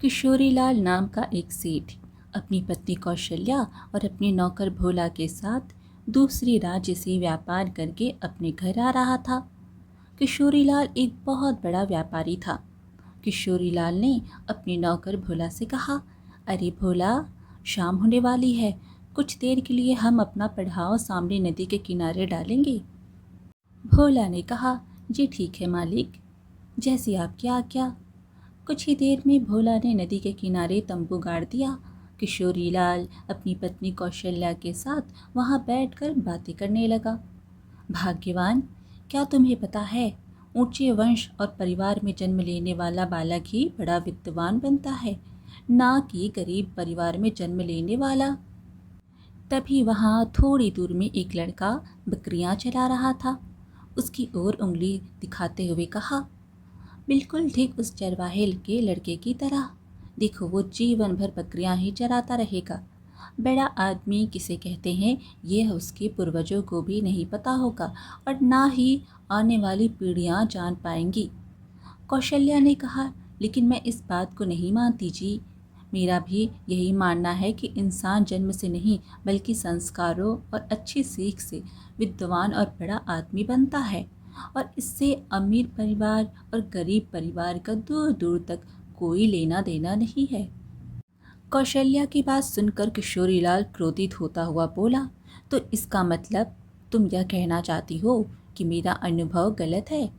किशोरीलाल नाम का एक सेठ अपनी पत्नी कौशल्या और अपने नौकर भोला के साथ दूसरी राज्य से व्यापार करके अपने घर आ रहा था। किशोरीलाल एक बहुत बड़ा व्यापारी था। किशोरीलाल ने अपने नौकर भोला से कहा, अरे भोला, शाम होने वाली है, कुछ देर के लिए हम अपना पड़ाव सामने नदी के किनारे डालेंगे। भोला ने कहा, जी ठीक है मालिक, जैसी आपकी आज्ञा। कुछ ही देर में भोला ने नदी के किनारे तंबू गाड़ दिया। किशोरीलाल अपनी पत्नी कौशल्या के साथ वहां बैठकर बातें करने लगा। भाग्यवान, क्या तुम्हें पता है, ऊंचे वंश और परिवार में जन्म लेने वाला बालक ही बड़ा विद्वान बनता है, ना कि गरीब परिवार में जन्म लेने वाला। तभी वहां थोड़ी दूर में एक लड़का बकरियां चला रहा था। उसकी ओर उंगली दिखाते हुए कहा, बिल्कुल ठीक उस चरवाहे के लड़के की तरह। देखो, वो जीवन भर बकरियां ही चराता रहेगा। बड़ा आदमी किसे कहते हैं यह उसके पूर्वजों को भी नहीं पता होगा और ना ही आने वाली पीढ़ियां जान पाएंगी। कौशल्या ने कहा, लेकिन मैं इस बात को नहीं मानती जी। मेरा भी यही मानना है कि इंसान जन्म से नहीं बल्कि संस्कारों और अच्छी सीख से विद्वान और बड़ा आदमी बनता है, और इससे अमीर परिवार और गरीब परिवार का दूर दूर तक कोई लेना देना नहीं है। कौशल्या की बात सुनकर किशोरीलाल क्रोधित होता हुआ बोला, तो इसका मतलब तुम यह कहना चाहती हो कि मेरा अनुभव गलत है?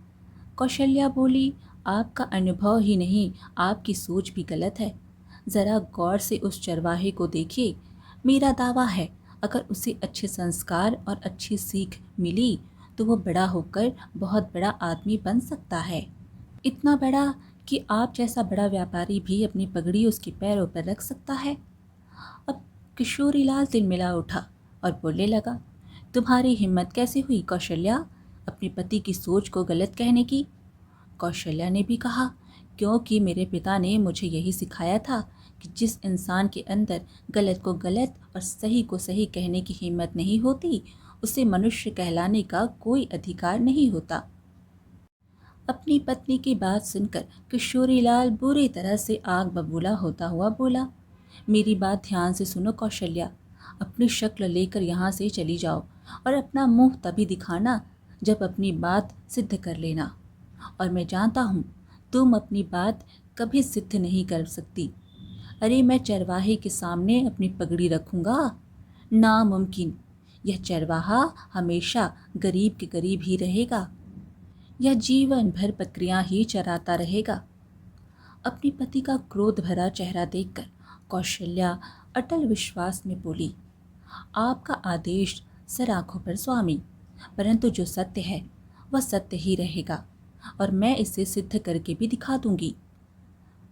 कौशल्या बोली, आपका अनुभव ही नहीं, आपकी सोच भी गलत है। ज़रा गौर से उस चरवाहे को देखिए। मेरा दावा है, अगर उसे अच्छे संस्कार और अच्छी सीख मिली तो वो बड़ा होकर बहुत बड़ा आदमी बन सकता है। इतना बड़ा कि आप जैसा बड़ा व्यापारी भी अपनी पगड़ी उसके पैरों पर रख सकता है। अब किशोरीलाल तिलमिला उठा और बोलने लगा, तुम्हारी हिम्मत कैसे हुई कौशल्या, अपने पति की सोच को गलत कहने की? कौशल्या ने भी कहा, क्योंकि मेरे पिता ने मुझे यही सिखाया था कि जिस इंसान के अंदर गलत को गलत और सही को सही कहने की हिम्मत नहीं होती, उसे मनुष्य कहलाने का कोई अधिकार नहीं होता। अपनी पत्नी की बात सुनकर किशोरीलाल बुरी तरह से आग बबूला होता हुआ बोला, मेरी बात ध्यान से सुनो कौशल्या, अपनी शक्ल लेकर यहाँ से चली जाओ और अपना मुंह तभी दिखाना जब अपनी बात सिद्ध कर लेना। और मैं जानता हूँ तुम अपनी बात कभी सिद्ध नहीं कर सकती। अरे, मैं चरवाहे के सामने अपनी पगड़ी रखूँगा? नामुमकिन। यह चरवाहा हमेशा गरीब के गरीब ही रहेगा। यह जीवन भर बकरियां ही चराता रहेगा। अपने पति का क्रोध भरा चेहरा देखकर कौशल्या अटल विश्वास में बोली, आपका आदेश सर आंखों पर स्वामी, परंतु जो सत्य है वह सत्य ही रहेगा और मैं इसे सिद्ध करके भी दिखा दूंगी।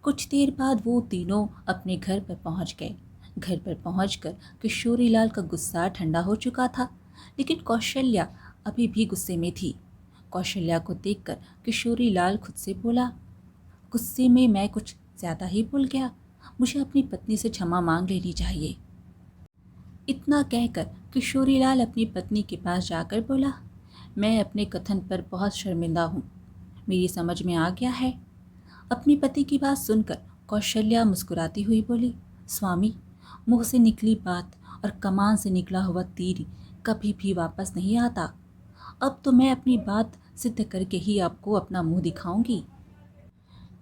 कुछ देर बाद वो तीनों अपने घर पर पहुंच गए। घर पर पहुंचकर किशोरीलाल का गुस्सा ठंडा हो चुका था, लेकिन कौशल्या अभी भी गुस्से में थी। कौशल्या को देखकर किशोरीलाल खुद से बोला, गुस्से में मैं कुछ ज़्यादा ही भूल गया, मुझे अपनी पत्नी से क्षमा मांग लेनी चाहिए। इतना कहकर किशोरीलाल अपनी पत्नी के पास जाकर बोला, मैं अपने कथन पर बहुत शर्मिंदा हूँ, मेरी समझ में आ गया है। अपनी पति की बात सुनकर कौशल्या मुस्कुराती हुई बोली, स्वामी, मुंह से निकली बात और कमान से निकला हुआ तीर कभी भी वापस नहीं आता। अब तो मैं अपनी बात सिद्ध करके ही आपको अपना मुंह दिखाऊंगी।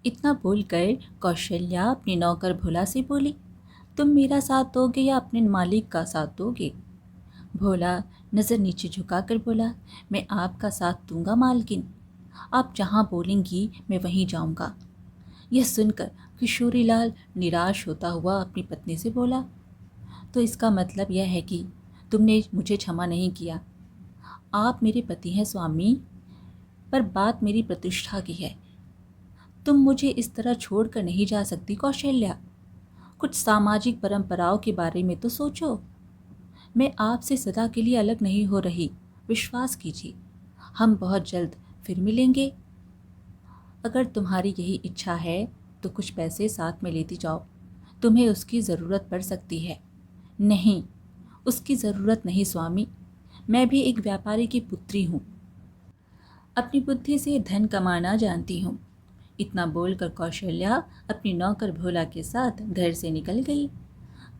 इतना बोलकर कौशल्या अपने नौकर भोला से बोली, तुम मेरा साथ दोगे या अपने मालिक का साथ दोगे? भोला नज़र नीचे झुकाकर बोला, मैं आपका साथ दूंगा मालकिन, आप जहाँ बोलेंगी मैं वहीं जाऊंगा। यह सुनकर किशोरीलाल निराश होता हुआ अपनी पत्नी से बोला, तो इसका मतलब यह है कि तुमने मुझे क्षमा नहीं किया? आप मेरे पति हैं स्वामी, पर बात मेरी प्रतिष्ठा की है। तुम मुझे इस तरह छोड़कर नहीं जा सकती कौशल्या। कुछ सामाजिक परंपराओं के बारे में तो सोचो। मैं आपसे सदा के लिए अलग नहीं हो रही, विश्वास कीजिए, हम बहुत जल्द फिर मिलेंगे। अगर तुम्हारी यही इच्छा है तो कुछ पैसे साथ में लेती जाओ, तुम्हें उसकी ज़रूरत पड़ सकती है। नहीं, उसकी ज़रूरत नहीं स्वामी, मैं भी एक व्यापारी की पुत्री हूँ, अपनी बुद्धि से धन कमाना जानती हूँ। इतना बोलकर कौशल्या अपनी नौकर भोला के साथ घर से निकल गई।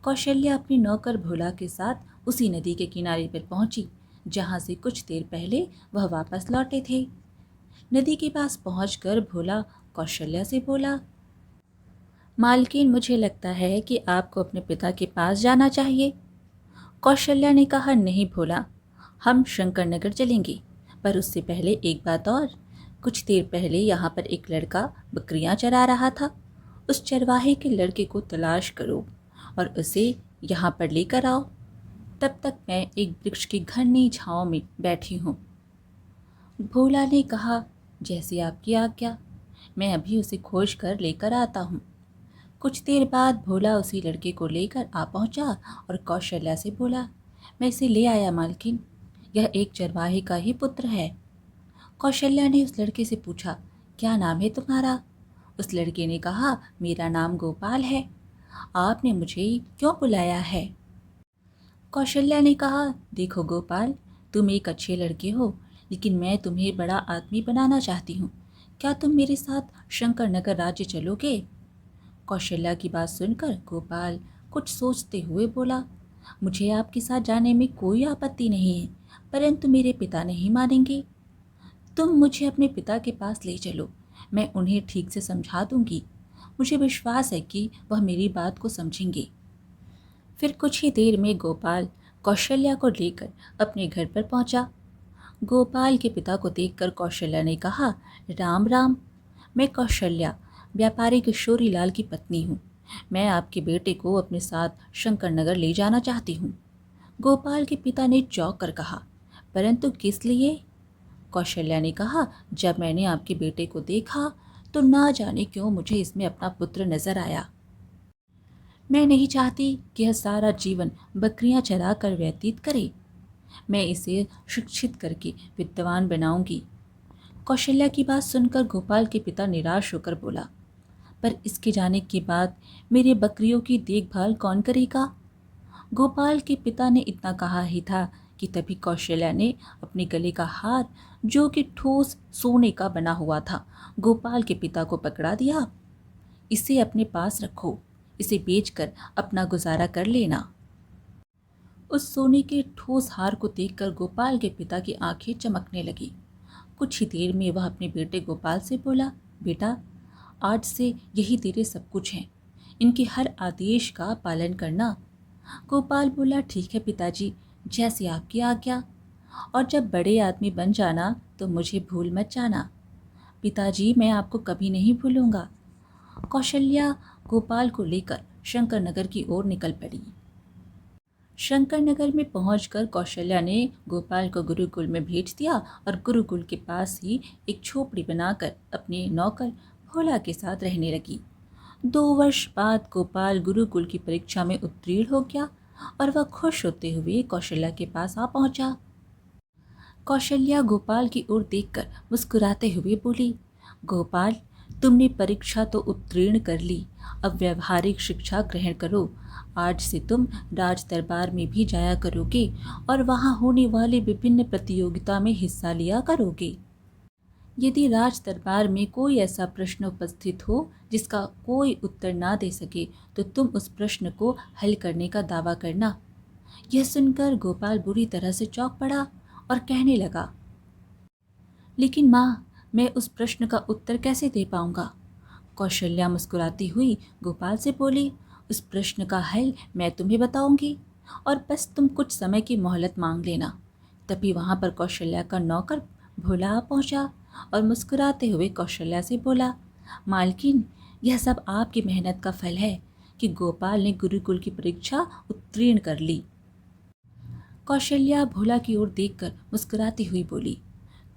कौशल्या अपनी नौकर भोला के साथ उसी नदी के किनारे पर पहुंची जहां से कुछ देर पहले वह वापस लौटे थे। नदी के पास पहुंचकर भोला कौशल्या से बोला, मालकिन, मुझे लगता है कि आपको अपने पिता के पास जाना चाहिए। कौशल्या ने कहा, नहीं भोला, हम शंकरनगर चलेंगे, पर उससे पहले एक बात और। कुछ देर पहले यहाँ पर एक लड़का बकरियाँ चरा रहा था। उस चरवाहे के लड़के को तलाश करो और उसे यहाँ पर लेकर आओ। तब तक मैं एक वृक्ष की घनी छाँव में बैठी हूँ। भोला ने कहा, जैसी आपकी आज्ञा, मैं अभी उसे खोज कर लेकर आता हूँ। कुछ देर बाद भोला उसी लड़के को लेकर आ पहुँचा और कौशल्या से बोला, मैं इसे ले आया मालकिन, यह एक चरवाहे का ही पुत्र है। कौशल्या ने उस लड़के से पूछा, क्या नाम है तुम्हारा? उस लड़के ने कहा, मेरा नाम गोपाल है। आपने मुझे क्यों बुलाया है? कौशल्या ने कहा, देखो गोपाल, तुम एक अच्छे लड़के हो, लेकिन मैं तुम्हें बड़ा आदमी बनाना चाहती हूँ। क्या तुम मेरे साथ शंकरनगर राज्य चलोगे? कौशल्या की बात सुनकर गोपाल कुछ सोचते हुए बोला, मुझे आपके साथ जाने में कोई आपत्ति नहीं है, परंतु मेरे पिता नहीं मानेंगे। तुम मुझे अपने पिता के पास ले चलो, मैं उन्हें ठीक से समझा दूंगी। मुझे विश्वास है कि वह मेरी बात को समझेंगे। फिर कुछ ही देर में गोपाल कौशल्या को लेकर अपने घर पर पहुंचा। गोपाल के पिता को देखकर कौशल्या ने कहा, राम राम, मैं कौशल्या व्यापारी किशोरी लाल की पत्नी हूँ। मैं आपके बेटे को अपने साथ शंकरनगर ले जाना चाहती हूँ। गोपाल के पिता ने चौंक कर कहा, परंतु किस लिए? कौशल्या ने कहा, जब मैंने आपके बेटे को देखा तो ना जाने क्यों मुझे इसमें अपना पुत्र नजर आया। मैं नहीं चाहती कि यह सारा जीवन बकरियां चरा कर व्यतीत करे। मैं इसे शिक्षित करके विद्वान बनाऊंगी। कौशल्या की बात सुनकर गोपाल के पिता निराश होकर बोला, पर इसके जाने के बाद मेरे बकरियों की देखभाल कौन करेगा? गोपाल के पिता ने इतना कहा ही था कि तभी कौशल्या ने अपने गले का हार, जो कि ठोस सोने का बना हुआ था, गोपाल के पिता को पकड़ा दिया। इसे अपने पास रखो, इसे बेचकर अपना गुजारा कर लेना। उस सोने के ठोस हार को देखकर गोपाल के पिता की आंखें चमकने लगी। कुछ ही देर में वह अपने बेटे गोपाल से बोला, बेटा, आज से यही तेरे सब कुछ हैं, इनके हर आदेश का पालन करना। गोपाल बोला, ठीक है पिताजी, जैसी आपकी आज्ञा। और जब बड़े आदमी बन जाना तो मुझे भूल मत जाना। पिताजी, मैं आपको कभी नहीं भूलूंगा। कौशल्या गोपाल को लेकर शंकरनगर की ओर निकल पड़ी। शंकरनगर में पहुंचकर कौशल्या ने गोपाल को गुरुकुल में भेज दिया और गुरुकुल के पास ही एक झोपड़ी बनाकर अपने नौकर भोला के साथ रहने लगी। 2 वर्ष बाद गोपाल गुरुकुल की परीक्षा में उत्तीर्ण हो गया और वह खुश होते हुए कौशल्या के पास आ पहुंचा। कौशल्या गोपाल की ओर देखकर मुस्कुराते हुए बोली, गोपाल, तुमने परीक्षा तो उत्तीर्ण कर ली, अब व्यवहारिक शिक्षा ग्रहण करो। आज से तुम राज दरबार में भी जाया करोगे और वहां होने वाले विभिन्न प्रतियोगिता में हिस्सा लिया करोगे। यदि राज दरबार में कोई ऐसा प्रश्न उपस्थित हो जिसका कोई उत्तर ना दे सके तो तुम उस प्रश्न को हल करने का दावा करना। यह सुनकर गोपाल बुरी तरह से चौंक पड़ा और कहने लगा, लेकिन माँ, मैं उस प्रश्न का उत्तर कैसे दे पाऊंगा? कौशल्या मुस्कुराती हुई गोपाल से बोली, उस प्रश्न का हल मैं तुम्हें बताऊंगी और बस तुम कुछ समय की मोहलत मांग लेना। तभी वहां पर कौशल्या का नौकर भोला आ पहुंचा और मुस्कुराते हुए कौशल्या से बोला, मालकिन, यह सब आपकी मेहनत का फल है कि गोपाल ने गुरुकुल की परीक्षा उत्तीर्ण कर ली। कौशल्या भोला की ओर देखकर मुस्कुराती हुई बोली,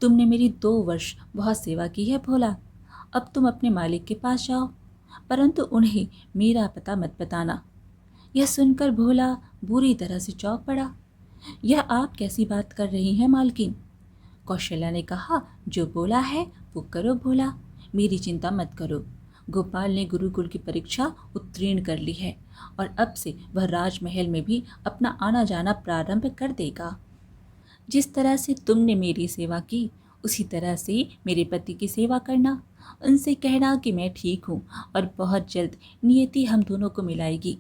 तुमने मेरी 2 वर्ष बहुत सेवा की है भोला, अब तुम अपने मालिक के पास जाओ, परंतु उन्हें मेरा पता मत बताना। यह सुनकर भोला बुरी तरह से चौंक पड़ा। यह आप कैसी बात कर रही हैं मालकिन? कौशल्या ने कहा, जो बोला है वो करो भोला, मेरी चिंता मत करो। गोपाल ने गुरुकुल की परीक्षा उत्तीर्ण कर ली है और अब से वह राजमहल में भी अपना आना जाना प्रारंभ कर देगा। जिस तरह से तुमने मेरी सेवा की उसी तरह से मेरे पति की सेवा करना, उनसे कहना कि मैं ठीक हूँ और बहुत जल्द नियति हम दोनों को मिलाएगी।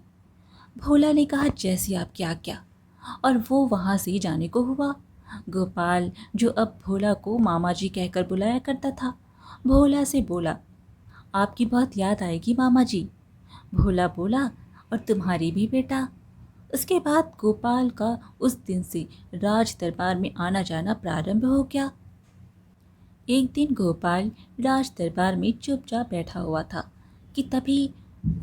भोला ने कहा, जैसी आपकी आज्ञा, और वो वहाँ से जाने को हुआ। गोपाल, जो अब भोला को मामा जी कहकर बुलाया करता था, भोला से बोला, आपकी बहुत याद आएगी मामा जी। भोला बोला, और तुम्हारी भी बेटा। उसके बाद गोपाल का उस दिन से राज दरबार में आना जाना प्रारंभ हो गया। एक दिन गोपाल राज दरबार में चुपचाप बैठा हुआ था कि तभी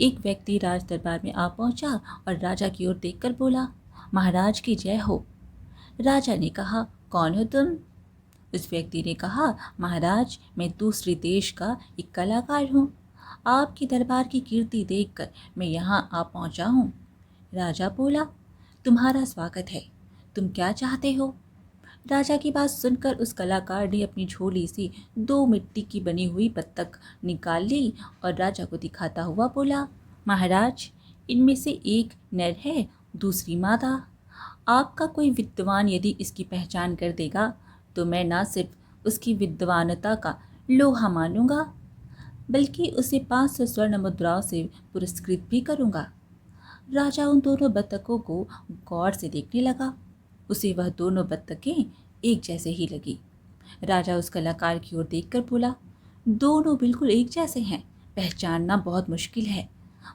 एक व्यक्ति राज दरबार में आ पहुंचा और राजा की ओर देखकर बोला, महाराज की जय हो। राजा ने कहा, कौन हो तुम? उस व्यक्ति ने कहा, महाराज, मैं दूसरे देश का एक कलाकार हूँ। आपकी दरबार की कीर्ति देखकर मैं यहाँ आ पहुँचा हूँ। राजा बोला, तुम्हारा स्वागत है, तुम क्या चाहते हो? राजा की बात सुनकर उस कलाकार ने अपनी झोली से 2 मिट्टी की बनी हुई बत्तख निकाल ली और राजा को दिखाता हुआ बोला, महाराज, इनमें से एक नर है, दूसरी मादा। आपका कोई विद्वान यदि इसकी पहचान कर देगा तो मैं ना सिर्फ उसकी विद्वानता का लोहा मानूंगा, बल्कि उसे 500 स्वर्ण मुद्राओं से पुरस्कृत भी करूंगा। राजा उन दोनों बत्तखों को गौर से देखने लगा। उसे वह दोनों बत्तखें एक जैसे ही लगी। राजा उस कलाकार की ओर देखकर बोला, दोनों बिल्कुल एक जैसे हैं, पहचानना बहुत मुश्किल है।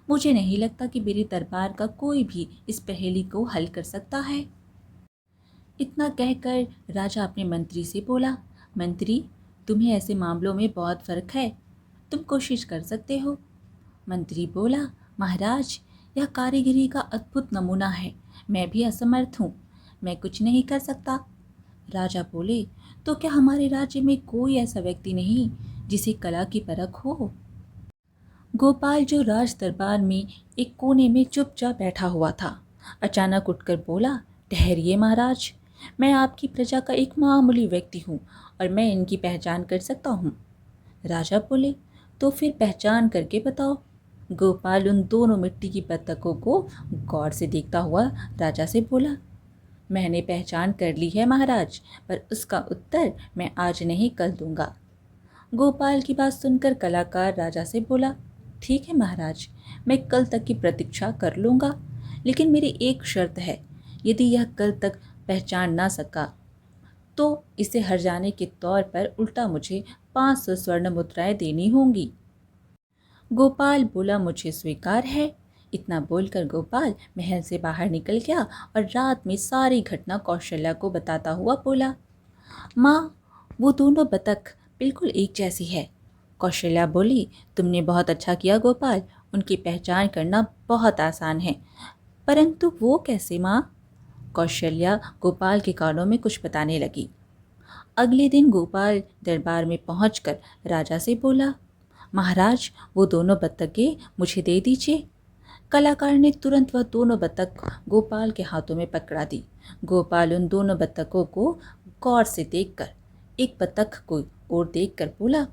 मुझे नहीं लगता कि मेरे दरबार का कोई भी इस पहेली को हल कर सकता है। इतना कहकर राजा अपने मंत्री से बोला, मंत्री, तुम्हें ऐसे मामलों में बहुत फर्क है, तुम कोशिश कर सकते हो। मंत्री बोला, महाराज, यह कारीगरी का अद्भुत नमूना है, मैं भी असमर्थ हूँ, मैं कुछ नहीं कर सकता। राजा बोले, तो क्या हमारे राज्य में कोई ऐसा व्यक्ति नहीं जिसे कला की परख हो? गोपाल, जो राज दरबार में एक कोने में चुपचाप बैठा हुआ था, अचानक उठकर बोला, ठहरिए महाराज, मैं आपकी प्रजा का एक मामूली व्यक्ति हूँ और मैं इनकी पहचान कर सकता हूँ। राजा बोले, तो फिर पहचान करके बताओ। गोपाल उन दोनों मिट्टी की बत्तखों को गौर से देखता हुआ राजा से बोला, मैंने पहचान कर ली है महाराज, पर उसका उत्तर मैं आज नहीं कल दूंगा। गोपाल की बात सुनकर कलाकार राजा से बोला, ठीक है महाराज, मैं कल तक की प्रतीक्षा कर लूँगा, लेकिन मेरी एक शर्त है, यदि यह कल तक पहचान ना सका तो इसे हर जाने के तौर पर उल्टा मुझे 500 स्वर्ण मुद्राएं देनी होंगी। गोपाल बोला, मुझे स्वीकार है। इतना बोलकर गोपाल महल से बाहर निकल गया और रात में सारी घटना कौशल्या को बताता हुआ बोला, माँ, वो दोनों बतख बिल्कुल एक जैसी है। कौशल्या बोली, तुमने बहुत अच्छा किया गोपाल, उनकी पहचान करना बहुत आसान है, परंतु वो कैसे माँ? कौशल्या गोपाल के कानों में कुछ बताने लगी। अगले दिन गोपाल दरबार में पहुंचकर राजा से बोला, महाराज, वो दोनों बत्तखें मुझे दे दीजिए। कलाकार ने तुरंत वह दोनों बत्तख गोपाल के हाथों में पकड़ा दी। गोपाल उन दोनों बत्तखों को गौर से देखकर एक बत्तख को और देखकर बोला,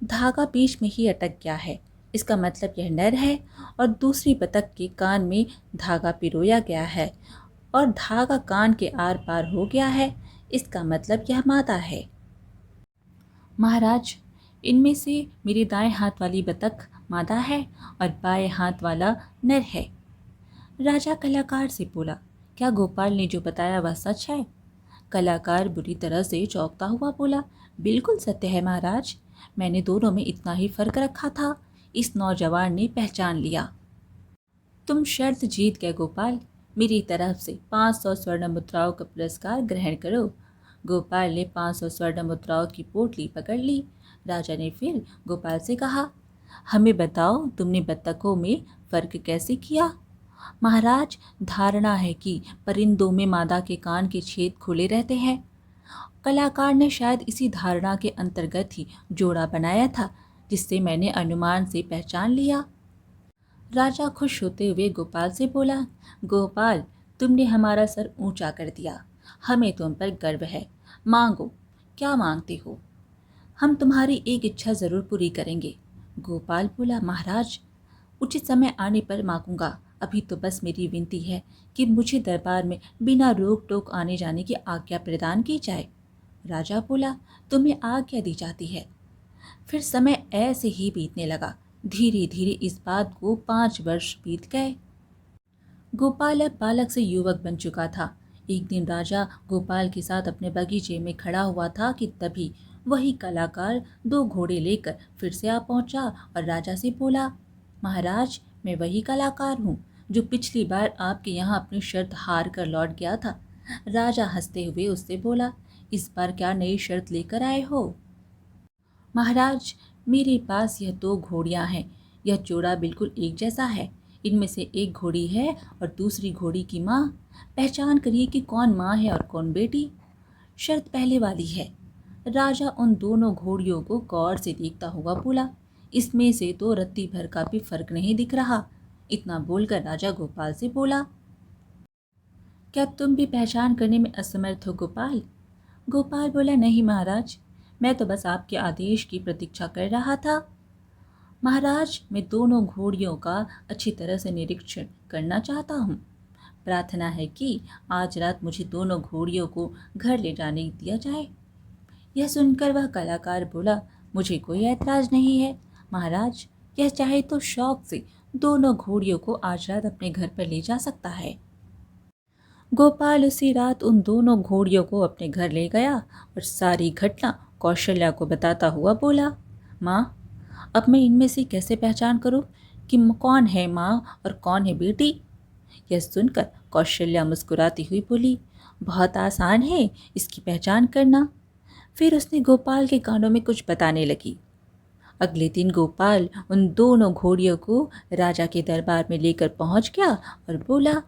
धागा बीच में ही अटक गया है, इसका मतलब यह नर है, और दूसरी बत्तख के कान में धागा पिरोया गया है और धागा कान के आर पार हो गया है, इसका मतलब यह मादा है। महाराज, इनमें से मेरे दाएं हाथ वाली बतख मादा है और बाएं हाथ वाला नर है। राजा कलाकार से बोला, क्या गोपाल ने जो बताया वह सच है? कलाकार बुरी तरह से चौंकता हुआ बोला, बिल्कुल सत्य है महाराज, मैंने दोनों में इतना ही फर्क रखा था, इस नौजवान ने पहचान लिया। तुम शर्त जीत गए गोपाल, मेरी तरफ से 500 स्वर्ण मुद्राओं का पुरस्कार ग्रहण करो। गोपाल ने 500 स्वर्ण मुद्राओं की पोटली पकड़ ली। राजा ने फिर गोपाल से कहा, हमें बताओ, तुमने बत्तखों में फर्क कैसे किया? महाराज, धारणा है कि परिंदों में मादा के कान के छेद खुले रहते हैं। कलाकार ने शायद इसी धारणा के अंतर्गत ही जोड़ा बनाया था, जिससे मैंने अनुमान से पहचान लिया। राजा खुश होते हुए गोपाल से बोला, गोपाल, तुमने हमारा सर ऊंचा कर दिया, हमें तुम पर गर्व है। मांगो, क्या मांगते हो? हम तुम्हारी एक इच्छा जरूर पूरी करेंगे। गोपाल बोला, महाराज, उचित समय आने पर मांगूंगा, अभी तो बस मेरी विनती है कि मुझे दरबार में बिना रोक टोक आने जाने की आज्ञा प्रदान की जाए। राजा बोला, तुम्हें आज्ञा दी जाती है। फिर समय ऐसे ही बीतने लगा। धीरे धीरे इस बात को 5 वर्ष बीत गए। गोपाल अब बालक से युवक बन चुका था। एक दिन राजा गोपाल के साथ अपने बगीचे में खड़ा हुआ था कि तभी वही कलाकार 2 घोड़े लेकर फिर से आ पहुंचा और राजा से बोला, महाराज, मैं वही कलाकार हूँ जो पिछली बार आपके यहाँ अपनी शर्त हार कर लौट गया था। राजा हंसते हुए उससे बोला, इस बार क्या नई शर्त लेकर आए हो? महाराज, मेरे पास यह 2 घोड़ियाँ हैं। यह जोड़ा बिल्कुल एक जैसा है। इनमें से एक घोड़ी है और दूसरी घोड़ी की माँ। पहचान करिए कि कौन माँ है और कौन बेटी। शर्त पहले वाली है। राजा उन दोनों घोड़ियों को गौर से देखता हुआ बोला, इसमें से तो रत्ती भर का भी फर्क नहीं दिख रहा। इतना बोलकर राजा गोपाल से बोला, क्या तुम भी पहचान करने में असमर्थ हो गोपाल? गोपाल बोला, नहीं महाराज, मैं तो बस आपके आदेश की प्रतीक्षा कर रहा था। महाराज, मैं दोनों घोड़ियों का अच्छी तरह से निरीक्षण करना चाहता हूँ। प्रार्थना है कि आज रात मुझे दोनों घोड़ियों को घर ले जाने दिया जाए। यह सुनकर वह कलाकार बोला, मुझे कोई ऐतराज नहीं है महाराज। यह चाहे तो शौक से दोनों घोड़ियों को आज रात अपने घर पर ले जा सकता है। गोपाल उसी रात उन दोनों घोड़ियों को अपने घर ले गया और सारी घटना कौशल्या को बताता हुआ बोला, माँ, अब मैं इनमें से कैसे पहचान करूं कि कौन है माँ और कौन है बेटी? यह सुनकर कौशल्या मुस्कुराती हुई बोली, बहुत आसान है इसकी पहचान करना। फिर उसने गोपाल के कानों में कुछ बताने लगी। अगले दिन गोपाल उन दोनों घोड़ियों को राजा के दरबार में लेकर पहुंच गया और बोला,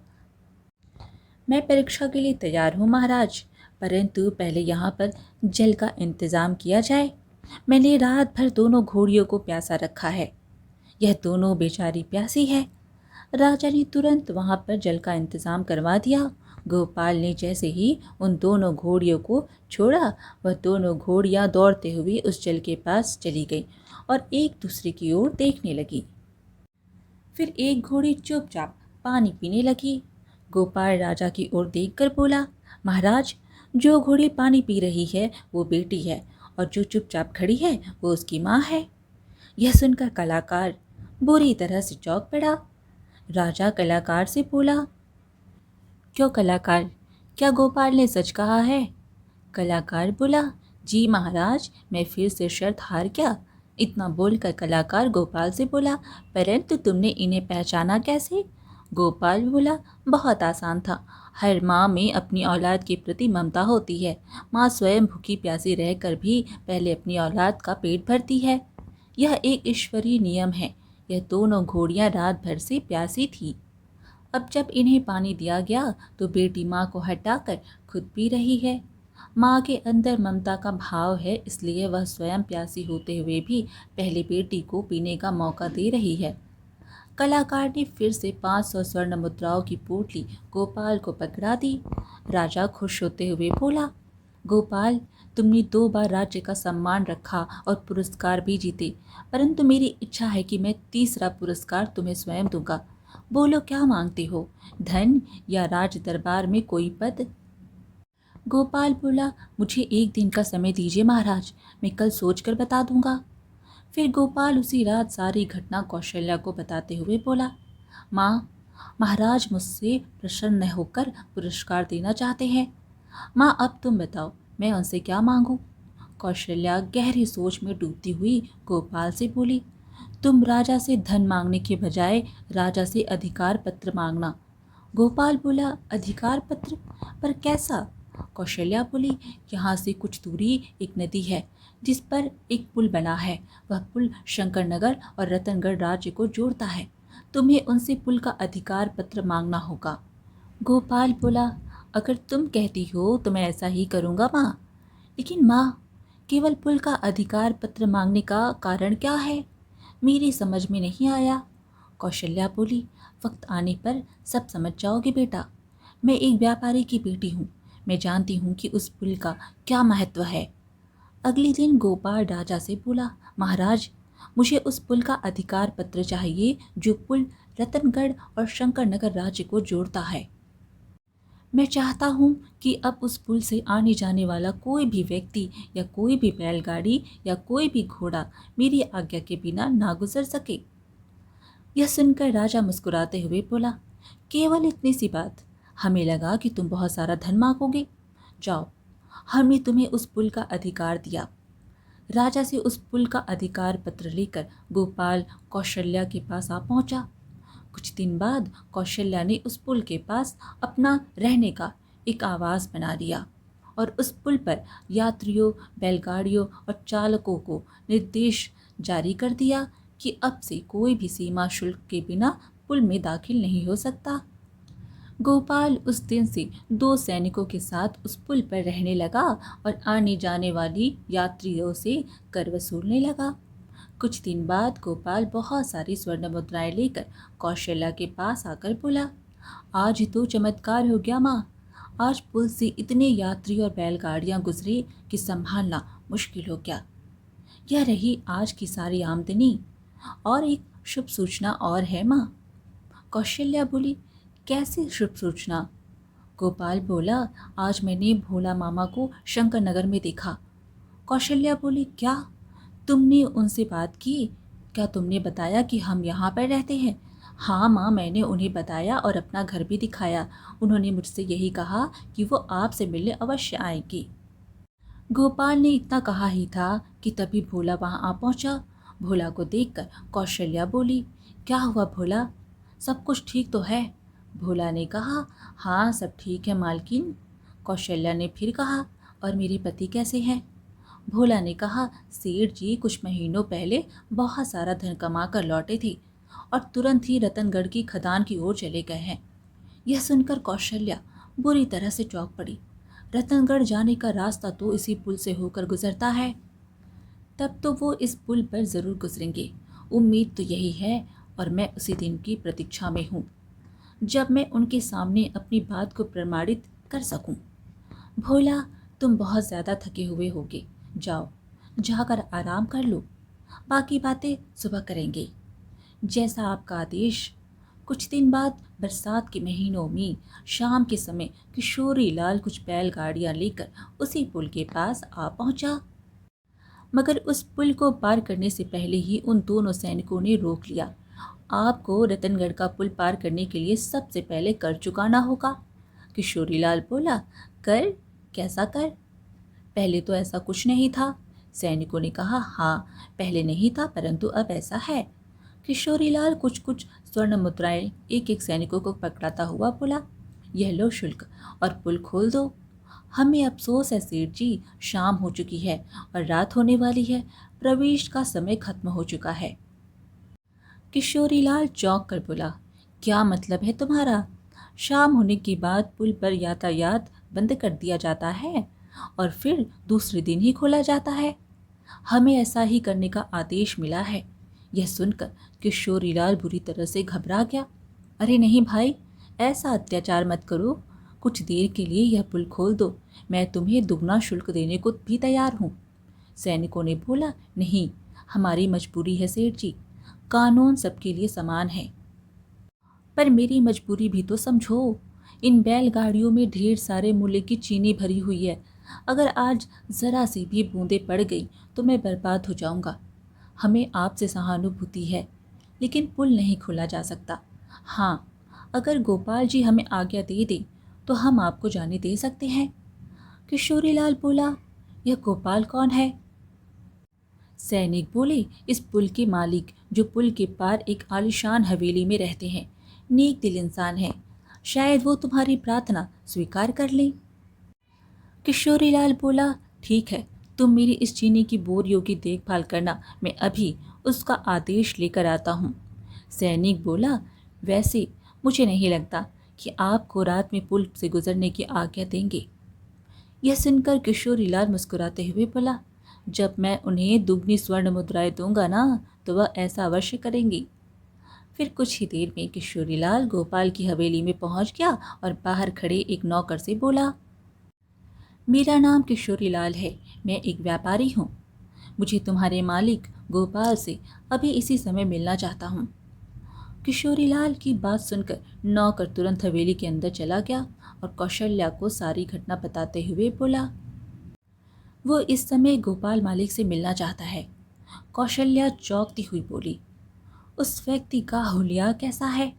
मैं परीक्षा के लिए तैयार हूँ महाराज, परंतु पहले यहाँ पर जल का इंतज़ाम किया जाए। मैंने रात भर दोनों घोड़ियों को प्यासा रखा है। यह दोनों बेचारी प्यासी है। राजा ने तुरंत वहाँ पर जल का इंतज़ाम करवा दिया। गोपाल ने जैसे ही उन दोनों घोड़ियों को छोड़ा, वह दोनों घोड़ियाँ दौड़ते हुए उस जल के पास चली गईं और एक दूसरे की ओर देखने लगी। फिर एक घोड़ी चुपचाप पानी पीने लगी। गोपाल राजा की ओर देखकर बोला, महाराज, जो घोड़ी पानी पी रही है वो बेटी है और जो चुपचाप खड़ी है वो उसकी माँ है। यह सुनकर कलाकार बुरी तरह से चौंक पड़ा। राजा कलाकार से बोला, क्यों कलाकार, क्या गोपाल ने सच कहा है? कलाकार बोला, जी महाराज, मैं फिर से शर्त हार गया। इतना बोलकर कलाकार गोपाल से बोला, परंतु तुमने इन्हें पहचाना कैसे? गोपाल बोला, बहुत आसान था। हर माँ में अपनी औलाद के प्रति ममता होती है। माँ स्वयं भूखी प्यासी रहकर भी पहले अपनी औलाद का पेट भरती है। यह एक ईश्वरीय नियम है। यह दोनों घोड़ियाँ रात भर से प्यासी थी। अब जब इन्हें पानी दिया गया तो बेटी माँ को हटाकर खुद पी रही है। माँ के अंदर ममता का भाव है, इसलिए वह स्वयं प्यासी होते हुए भी पहले बेटी को पीने का मौका दे रही है। कलाकार ने फिर से 500 स्वर्ण मुद्राओं की पोटली गोपाल को पकड़ा दी। राजा खुश होते हुए बोला, गोपाल, तुमने 2 बार राज्य का सम्मान रखा और पुरस्कार भी जीते, परंतु मेरी इच्छा है कि मैं तीसरा पुरस्कार तुम्हें स्वयं दूंगा। बोलो, क्या मांगते हो, धन या राज दरबार में कोई पद? गोपाल बोला, मुझे 1 दिन का समय दीजिए महाराज, मैं कल सोचकर बता दूंगा। फिर गोपाल उसी रात सारी घटना कौशल्या को बताते हुए बोला, माँ, महाराज मुझसे प्रसन्न होकर पुरस्कार देना चाहते हैं। माँ, अब तुम बताओ, मैं उनसे क्या मांगूं? कौशल्या गहरी सोच में डूबती हुई गोपाल से बोली, तुम राजा से धन मांगने के बजाय राजा से अधिकार पत्र मांगना। गोपाल बोला, अधिकार पत्र? पर कैसा? कौशल्या बोली, यहाँ से कुछ दूरी एक नदी है जिस पर एक पुल बना है। वह पुल शंकरनगर और रतनगढ़ राज्य को जोड़ता है। तुम्हें उनसे पुल का अधिकार पत्र मांगना होगा। गोपाल बोला, अगर तुम कहती हो तो मैं ऐसा ही करूँगा माँ। लेकिन माँ, केवल पुल का अधिकार पत्र मांगने का कारण क्या है? मेरी समझ में नहीं आया। कौशल्या बोली, वक्त आने पर सब समझ जाओगे बेटा। मैं एक व्यापारी की बेटी हूँ। मैं जानती हूँ कि उस पुल का क्या महत्व है। अगले दिन गोपाल राजा से बोला, महाराज, मुझे उस पुल का अधिकार पत्र चाहिए जो पुल रतनगढ़ और शंकरनगर राज्य को जोड़ता है। मैं चाहता हूँ कि अब उस पुल से आने जाने वाला कोई भी व्यक्ति या कोई भी बैलगाड़ी या कोई भी घोड़ा मेरी आज्ञा के बिना ना गुजर सके। यह सुनकर राजा मुस्कुराते हुए बोला, केवल इतनी सी बात, हमें लगा कि तुम बहुत सारा धन मांगोगे। जाओ, हमने तुम्हें उस पुल का अधिकार दिया। राजा से उस पुल का अधिकार पत्र लेकर गोपाल कौशल्या के पास आ पहुंचा। कुछ दिन बाद कौशल्या ने उस पुल के पास अपना रहने का एक आवास बना लिया और उस पुल पर यात्रियों, बैलगाड़ियों और चालकों को निर्देश जारी कर दिया कि अब से कोई भी सीमा शुल्क के बिना पुल में दाखिल नहीं हो सकता। गोपाल उस दिन से 2 सैनिकों के साथ उस पुल पर रहने लगा और आने जाने वाली यात्रियों से कर वसूलने लगा। कुछ दिन बाद गोपाल बहुत सारी स्वर्ण मुद्राएं लेकर कौशल्या के पास आकर बोला, आज तो चमत्कार हो गया माँ। आज पुल से इतने यात्री और बैलगाड़ियां गुजरे कि संभालना मुश्किल हो गया। यह रही आज की सारी आमदनी। और एक शुभ सूचना और है माँ। कौशल्या बोली, कैसी शुभ सूचना? गोपाल बोला, आज मैंने भोला मामा को शंकर नगर में देखा। कौशल्या बोली, क्या तुमने उनसे बात की? क्या तुमने बताया कि हम यहाँ पर रहते हैं? हाँ माँ, मैंने उन्हें बताया और अपना घर भी दिखाया। उन्होंने मुझसे यही कहा कि वो आपसे मिलने अवश्य आएंगी। गोपाल ने इतना कहा ही था कि तभी भोला वहाँ आ पहुँचा। भोला को देखकर कौशल्या बोली, क्या हुआ भोला, सब कुछ ठीक तो है? भोला ने कहा, हाँ सब ठीक है मालकिन। कौशल्या ने फिर कहा, और मेरे पति कैसे हैं? भोला ने कहा, सेठ जी कुछ महीनों पहले बहुत सारा धन कमा कर लौटे थे और तुरंत ही रतनगढ़ की खदान की ओर चले गए हैं। यह सुनकर कौशल्या बुरी तरह से चौंक पड़ी। रतनगढ़ जाने का रास्ता तो इसी पुल से होकर गुजरता है। तब तो वो इस पुल पर ज़रूर गुजरेंगे। उम्मीद तो यही है और मैं उसी दिन की प्रतीक्षा में हूँ जब मैं उनके सामने अपनी बात को प्रमाणित कर सकूं। भोला, तुम बहुत ज़्यादा थके हुए होगे, जाओ जाकर आराम कर लो, बाकी बातें सुबह करेंगे। जैसा आपका आदेश। कुछ दिन बाद बरसात के महीनों में शाम के समय किशोरी लाल कुछ बैलगाड़ियां लेकर उसी पुल के पास आ पहुंचा। मगर उस पुल को पार करने से पहले ही उन दोनों सैनिकों ने रोक लिया। आपको रतनगढ़ का पुल पार करने के लिए सबसे पहले कर चुकाना होगा। किशोरी लाल बोला, कर? कैसा कर? पहले तो ऐसा कुछ नहीं था। सैनिकों ने कहा, हाँ पहले नहीं था परंतु अब ऐसा है। किशोरी लाल कुछ कुछ स्वर्ण मुद्राएं एक एक सैनिकों को पकड़ाता हुआ बोला, यह लो शुल्क और पुल खोल दो। हमें अफसोस है सेठ जी, शाम हो चुकी है और रात होने वाली है, प्रवेश का समय खत्म हो चुका है। किशोरीलाल चौंक कर बोला, क्या मतलब है तुम्हारा? शाम होने के बाद पुल पर यातायात बंद कर दिया जाता है और फिर दूसरे दिन ही खोला जाता है? हमें ऐसा ही करने का आदेश मिला है। यह सुनकर किशोरीलाल बुरी तरह से घबरा गया। अरे नहीं भाई, ऐसा अत्याचार मत करो, कुछ देर के लिए यह पुल खोल दो, मैं तुम्हें दुगना शुल्क देने को भी तैयार हूँ। सैनिकों ने बोला, नहीं, हमारी मजबूरी है सेठ जी, कानून सबके लिए समान है। पर मेरी मजबूरी भी तो समझो, इन बैलगाड़ियों में ढेर सारे मूल्य की चीनी भरी हुई है। अगर आज ज़रा सी भी बूंदें पड़ गई तो मैं बर्बाद हो जाऊंगा। हमें आपसे सहानुभूति है, लेकिन पुल नहीं खोला जा सकता। हाँ, अगर गोपाल जी हमें आज्ञा दे दें तो हम आपको जाने दे सकते हैं। किशोरीलाल बोला, यह गोपाल कौन है? सैनिक बोले, इस पुल के मालिक जो पुल के पार एक आलीशान हवेली में रहते हैं, नेक दिल इंसान हैं, शायद वो तुम्हारी प्रार्थना स्वीकार कर लें। किशोरीलाल बोला, ठीक है, तुम मेरी इस चीनी की बोरियों की देखभाल करना, मैं अभी उसका आदेश लेकर आता हूँ। सैनिक बोला, वैसे मुझे नहीं लगता कि आपको रात में पुल से गुजरने की आज्ञा देंगे। यह सुनकर किशोरीलाल मुस्कुराते हुए बोला, जब मैं उन्हें दुगनी स्वर्ण मुद्राएं दूंगा ना तो वह ऐसा अवश्य करेंगी। फिर कुछ ही देर में किशोरीलाल गोपाल की हवेली में पहुंच गया और बाहर खड़े एक नौकर से बोला, मेरा नाम किशोरीलाल है, मैं एक व्यापारी हूँ। मुझे तुम्हारे मालिक गोपाल से अभी इसी समय मिलना चाहता हूँ। किशोरीलाल की बात सुनकर नौकर तुरंत हवेली के अंदर चला गया और कौशल्या को सारी घटना बताते हुए बोला, वो इस समय गोपाल मालिक से मिलना चाहता है। कौशल्या चौंकती हुई बोली, उस व्यक्ति का हुलिया कैसा है?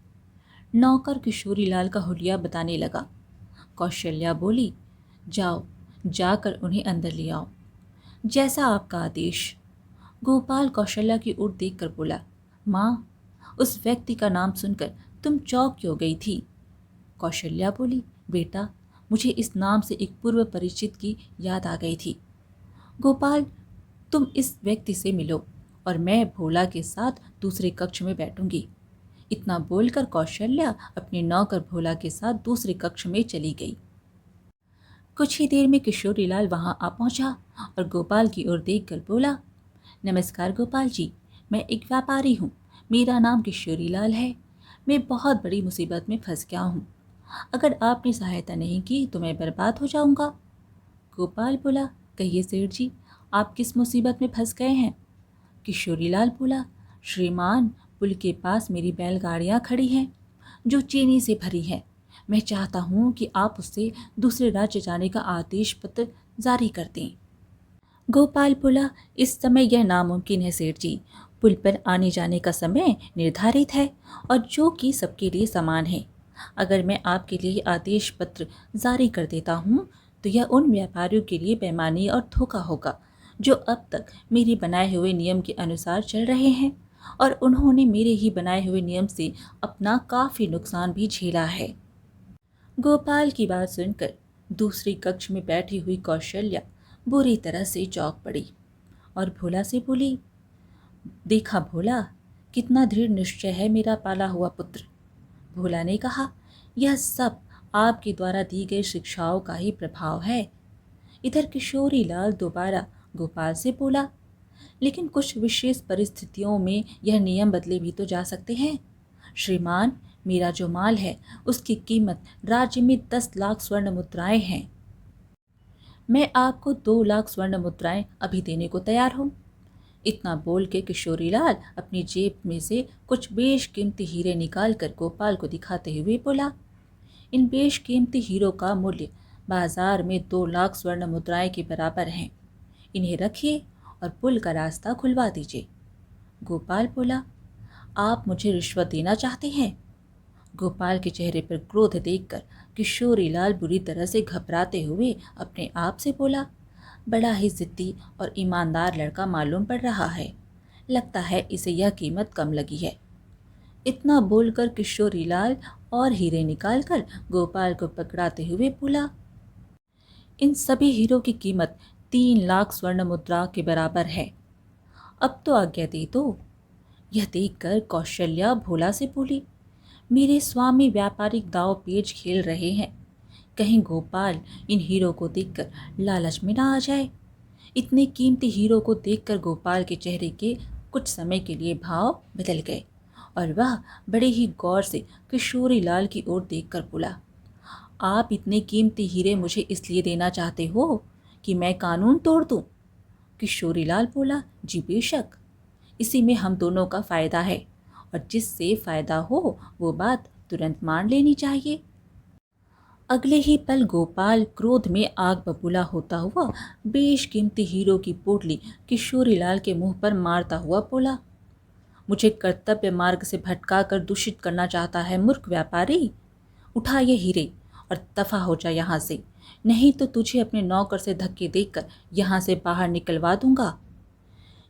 नौकर किशोरीलाल का हुलिया बताने लगा। कौशल्या बोली, जाओ, जाकर उन्हें अंदर ले आओ। जैसा आपका आदेश। गोपाल कौशल्या की ओर देखकर बोला, माँ, उस व्यक्ति का नाम सुनकर तुम चौंक क्यों गई थी? कौशल्या बोली, बेटा, मुझे इस नाम से एक पूर्व परिचित की याद आ गई थी। गोपाल, तुम इस व्यक्ति से मिलो और मैं भोला के साथ दूसरे कक्ष में बैठूंगी। इतना बोलकर कौशल्या अपने नौकर भोला के साथ दूसरे कक्ष में चली गई। कुछ ही देर में किशोरीलाल वहां आ पहुंचा और गोपाल की ओर देखकर बोला, नमस्कार गोपाल जी, मैं एक व्यापारी हूँ। मेरा नाम किशोरीलाल है। मैं बहुत बड़ी मुसीबत में फंस गया हूँ। अगर आपने सहायता नहीं की तो मैं बर्बाद हो जाऊंगा। गोपाल बोला, कहिए सेठ जी, आप किस मुसीबत में फंस गए हैं? किशोरीलाल बोला, श्रीमान, पुल के पास मेरी बैलगाड़ियाँ खड़ी हैं जो चीनी से भरी हैं। मैं चाहता हूँ कि आप उससे दूसरे राज्य जाने का आदेश पत्र जारी कर दें। गोपाल बोला, इस समय यह नामुमकिन है सेठ जी। पुल पर आने जाने का समय निर्धारित है और जो कि सबके लिए समान है। अगर मैं आपके लिए आदेश पत्र जारी कर देता हूँ तो यह उन व्यापारियों के लिए बेईमानी और धोखा होगा जो अब तक मेरे बनाए हुए नियम के अनुसार चल रहे हैं और उन्होंने मेरे ही बनाए हुए नियम से अपना काफ़ी नुकसान भी झेला है। गोपाल की बात सुनकर दूसरी कक्ष में बैठी हुई कौशल्या बुरी तरह से चौंक पड़ी और भोला से बोली, देखा भोला, कितना दृढ़ निश्चय है मेरा पाला हुआ पुत्र। भोला ने कहा, यह सब आपके द्वारा दी गई शिक्षाओं का ही प्रभाव है। इधर किशोरीलाल दोबारा गोपाल से बोला, लेकिन कुछ विशेष परिस्थितियों में यह नियम बदले भी तो जा सकते हैं। श्रीमान, मेरा जो माल है उसकी कीमत राज्य में 10 लाख स्वर्ण मुद्राएं हैं। मैं आपको 2 लाख स्वर्ण मुद्राएं अभी देने को तैयार हूँ। इतना बोल के किशोरीलाल अपनी जेब में से कुछ बेशकीमती हीरे निकाल कर गोपाल को दिखाते हुए बोला, इन बेशकीमती हीरों का मूल्य बाजार में 2 लाख स्वर्ण मुद्राएं के बराबर हैं। इन्हें रखिए और पुल का रास्ता खुलवा दीजिए। गोपाल बोला, आप मुझे रिश्वत देना चाहते हैं? गोपाल के चेहरे पर क्रोध देखकर किशोरीलाल बुरी तरह से घबराते हुए अपने आप से बोला, बड़ा ही जिद्दी और ईमानदार लड़का मालूम पड़ रहा है। लगता है इसे यह कीमत कम लगी है। इतना बोलकर किशोरीलाल और हीरे निकालकर गोपाल को पकड़ाते हुए बोला, इन सभी हीरों की कीमत 3 लाख स्वर्ण मुद्रा के बराबर है। अब तो आज्ञा दे दो। यह देखकर कौशल्या भोला से बोली, मेरे स्वामी व्यापारिक दाव पेच खेल रहे हैं। कहीं गोपाल इन हीरो को देखकर लालच में ना आ जाए। इतने कीमती हीरो को देखकर गोपाल के चेहरे के कुछ समय के लिए भाव बदल गए और वह बड़े ही गौर से किशोरीलाल की ओर देखकर बोला, आप इतने कीमती हीरे मुझे इसलिए देना चाहते हो कि मैं कानून तोड़ दूं? किशोरीलाल बोला, जी बेशक, इसी में हम दोनों का फ़ायदा है और जिससे फ़ायदा हो वो बात तुरंत मान लेनी चाहिए। अगले ही पल गोपाल क्रोध में आग बबूला होता हुआ बेशकीमती हीरो की पोटली किशोरीलाल के मुंह पर मारता हुआ बोला, मुझे कर्तव्य मार्ग से भटका कर दूषित करना चाहता है मूर्ख व्यापारी। उठा ये हीरे और दफा हो जा यहाँ से, नहीं तो तुझे अपने नौकर से धक्के देकर यहाँ से बाहर निकलवा दूंगा।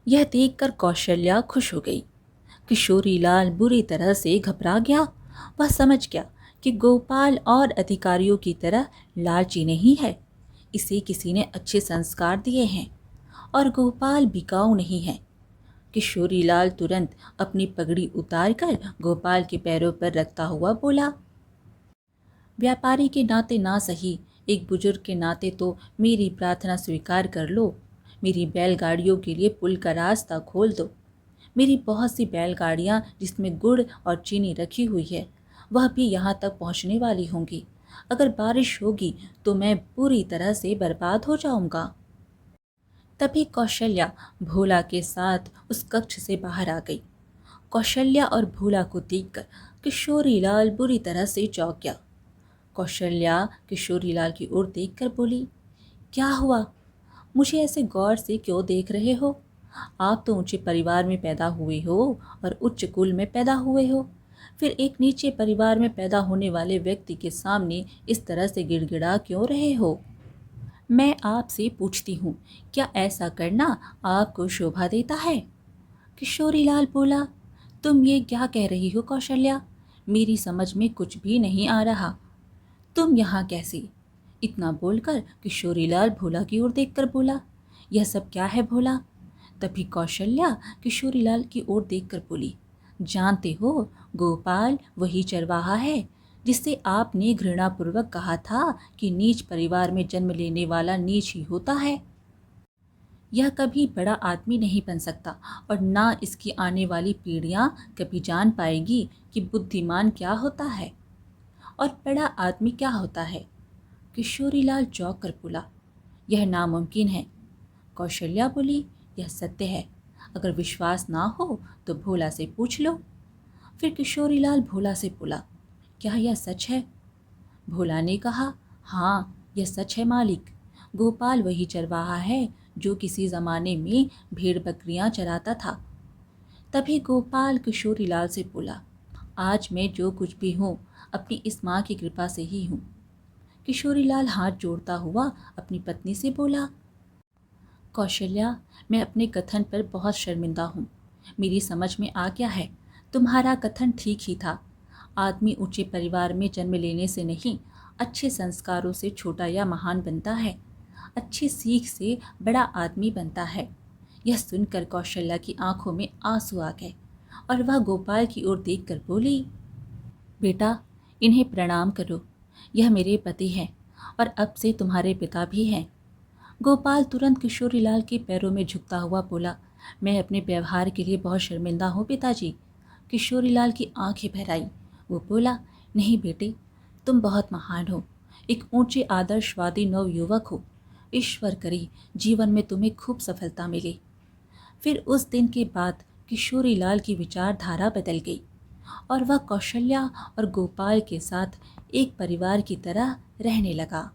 यह देखकर कौशल्या खुश हो गई। किशोरीलाल बुरी तरह से घबरा गया। वह समझ गया कि गोपाल और अधिकारियों की तरह लालची नहीं है। इसे किसी ने अच्छे संस्कार दिए हैं और गोपाल बिकाऊ नहीं है। किशोरीलाल तुरंत अपनी पगड़ी उतारकर गोपाल के पैरों पर रखता हुआ बोला, व्यापारी के नाते ना सही, एक बुजुर्ग के नाते तो मेरी प्रार्थना स्वीकार कर लो। मेरी बैलगाड़ियों के लिए पुल का रास्ता खोल दो। मेरी बहुत सी बैलगाड़ियाँ जिसमें गुड़ और चीनी रखी हुई है वह भी यहाँ तक पहुँचने वाली होंगी। अगर बारिश होगी तो मैं पूरी तरह से बर्बाद हो जाऊँगा। तभी कौशल्या भोला के साथ उस कक्ष से बाहर आ गई। कौशल्या और भोला को देखकर किशोरीलाल बुरी तरह से चौंक गया। कौशल्या किशोरीलाल की ओर देखकर बोली, क्या हुआ? मुझे ऐसे गौर से क्यों देख रहे हो? आप तो ऊंचे परिवार में पैदा हुए हो और उच्च कुल में पैदा हुए हो, फिर एक नीचे परिवार में पैदा होने वाले व्यक्ति के सामने इस तरह से गिड़गिड़ा क्यों रहे हो? मैं आपसे पूछती हूँ, क्या ऐसा करना आपको शोभा देता है? किशोरीलाल बोला, तुम ये क्या कह रही हो कौशल्या? मेरी समझ में कुछ भी नहीं आ रहा। तुम यहाँ कैसे? इतना बोलकर किशोरीलाल भोला की ओर देखकर बोला, यह सब क्या है भोला? तभी कौशल्या किशोरीलाल की ओर देखकर बोली, जानते हो, गोपाल वही चरवाहा है जिससे आपने घृणापूर्वक कहा था कि नीच परिवार में जन्म लेने वाला नीच ही होता है। यह कभी बड़ा आदमी नहीं बन सकता और ना इसकी आने वाली पीढ़ियां कभी जान पाएगी कि बुद्धिमान क्या होता है और बड़ा आदमी क्या होता है। किशोरीलाल चौंक कर बोला, यह नामुमकिन है। कौशल्या बोली, यह सत्य है। अगर विश्वास ना हो तो भोला से पूछ लो। फिर किशोरीलाल भोला से बोला, क्या यह सच है? भोला ने कहा, हाँ, यह सच है मालिक। गोपाल वही चरवाहा है जो किसी ज़माने में भेड़ बकरियां चराता था। तभी गोपाल किशोरीलाल से बोला, आज मैं जो कुछ भी हूँ अपनी इस माँ की कृपा से ही हूँ। किशोरीलाल हाथ जोड़ता हुआ अपनी पत्नी से बोला, कौशल्या, मैं अपने कथन पर बहुत शर्मिंदा हूँ। मेरी समझ में आ गया है, तुम्हारा कथन ठीक ही था। आदमी ऊंचे परिवार में जन्म लेने से नहीं, अच्छे संस्कारों से छोटा या महान बनता है। अच्छी सीख से बड़ा आदमी बनता है। यह सुनकर कौशल्या की आंखों में आंसू आ गए और वह गोपाल की ओर देखकर बोली, बेटा, इन्हें प्रणाम करो। यह मेरे पति हैं और अब से तुम्हारे पिता भी हैं। गोपाल तुरंत किशोरीलाल के पैरों में झुकता हुआ बोला, मैं अपने व्यवहार के लिए बहुत शर्मिंदा हूँ पिताजी। किशोरीलाल की आंखें भर आई। वो बोला, नहीं बेटे, तुम बहुत महान हो, एक ऊंचे आदर्शवादी नवयुवक हो। ईश्वर करे जीवन में तुम्हें खूब सफलता मिले। फिर उस दिन के बाद किशोरीलाल की विचारधारा बदल गई और वह कौशल्या और गोपाल के साथ एक परिवार की तरह रहने लगा।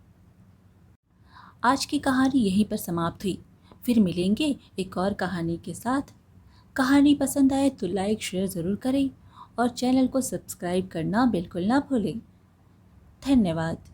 आज की कहानी यहीं पर समाप्त हुई। फिर मिलेंगे एक और कहानी के साथ। कहानी पसंद आए तो लाइक शेयर ज़रूर करें और चैनल को सब्सक्राइब करना बिल्कुल ना भूलें। धन्यवाद।